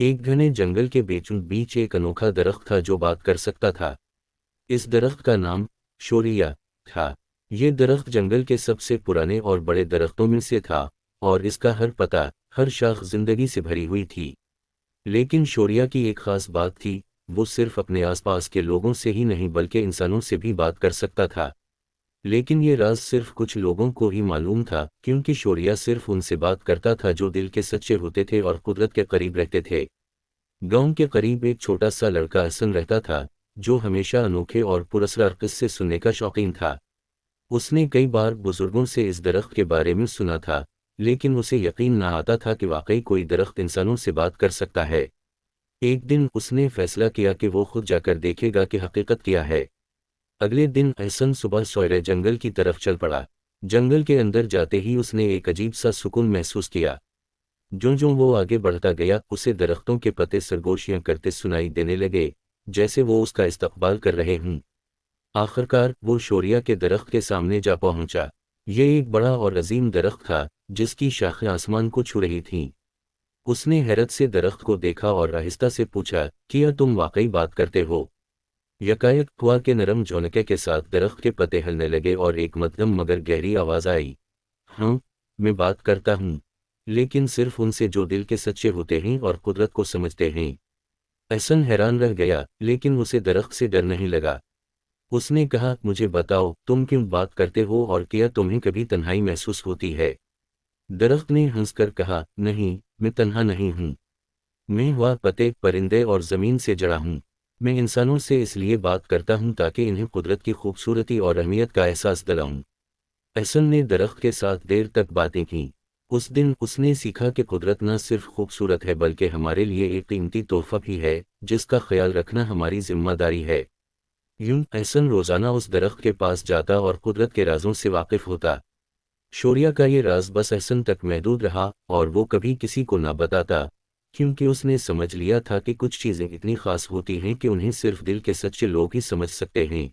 ایک گھنے جنگل کے بیچوں بیچ ایک انوکھا درخت تھا جو بات کر سکتا تھا۔ اس درخت کا نام شوریا تھا۔ یہ درخت جنگل کے سب سے پرانے اور بڑے درختوں میں سے تھا، اور اس کا ہر پتا، ہر شاخ زندگی سے بھری ہوئی تھی۔ لیکن شوریا کی ایک خاص بات تھی، وہ صرف اپنے آس پاس کے لوگوں سے ہی نہیں بلکہ انسانوں سے بھی بات کر سکتا تھا۔ لیکن یہ راز صرف کچھ لوگوں کو ہی معلوم تھا، کیونکہ شوریا صرف ان سے بات کرتا تھا جو دل کے سچے ہوتے تھے اور قدرت کے قریب رہتے تھے۔ گاؤں کے قریب ایک چھوٹا سا لڑکا احسن رہتا تھا، جو ہمیشہ انوکھے اور پراسرار قصے سننے کا شوقین تھا۔ اس نے کئی بار بزرگوں سے اس درخت کے بارے میں سنا تھا، لیکن اسے یقین نہ آتا تھا کہ واقعی کوئی درخت انسانوں سے بات کر سکتا ہے۔ ایک دن اس نے فیصلہ کیا کہ وہ خود جا کر دیکھے گا کہ حقیقت کیا ہے۔ اگلے دن احسن صبح سویرے جنگل کی طرف چل پڑا۔ جنگل کے اندر جاتے ہی اس نے ایک عجیب سا سکون محسوس کیا۔ جو وہ آگے بڑھتا گیا، اسے درختوں کے پتے سرگوشیاں کرتے سنائی دینے لگے، جیسے وہ اس کا استقبال کر رہے ہوں۔ آخرکار وہ شوریا کے درخت کے سامنے جا پہنچا۔ یہ ایک بڑا اور عظیم درخت تھا، جس کی شاخیں آسمان کو چھو رہی تھیں۔ اس نے حیرت سے درخت کو دیکھا اور آہستہ سے پوچھا، کیا تم واقعی بات کرتے ہو؟ یکایک ہوا کے نرم جھونکے کے ساتھ درخت کے پتے ہلنے لگے اور ایک مدھم مگر گہری آواز آئی، ہاں، میں بات کرتا ہوں، لیکن صرف ان سے جو دل کے سچے ہوتے ہیں اور قدرت کو سمجھتے ہیں۔ احسن حیران رہ گیا، لیکن اسے درخت سے ڈر نہیں لگا۔ اس نے کہا، مجھے بتاؤ، تم کیوں بات کرتے ہو اور کیا تمہیں کبھی تنہائی محسوس ہوتی ہے؟ درخت نے ہنس کر کہا، نہیں، میں تنہا نہیں ہوں۔ میں ہوا پتے، پرندے اور زمین سے جڑا ہوں۔ میں انسانوں سے اس لیے بات کرتا ہوں تاکہ انہیں قدرت کی خوبصورتی اور اہمیت کا احساس دلاؤں۔ احسن نے درخت کے ساتھ دیر تک باتیں کیں۔ اس دن اس نے سیکھا کہ قدرت نہ صرف خوبصورت ہے بلکہ ہمارے لیے ایک قیمتی تحفہ بھی ہے، جس کا خیال رکھنا ہماری ذمہ داری ہے۔ یوں احسن روزانہ اس درخت کے پاس جاتا اور قدرت کے رازوں سے واقف ہوتا۔ شوریا کا یہ راز بس احسن تک محدود رہا، اور وہ کبھی کسی کو نہ بتاتا، کیونکہ اس نے سمجھ لیا تھا کہ کچھ چیزیں اتنی خاص ہوتی ہیں کہ انہیں صرف دل کے سچے لوگ ہی سمجھ سکتے ہیں۔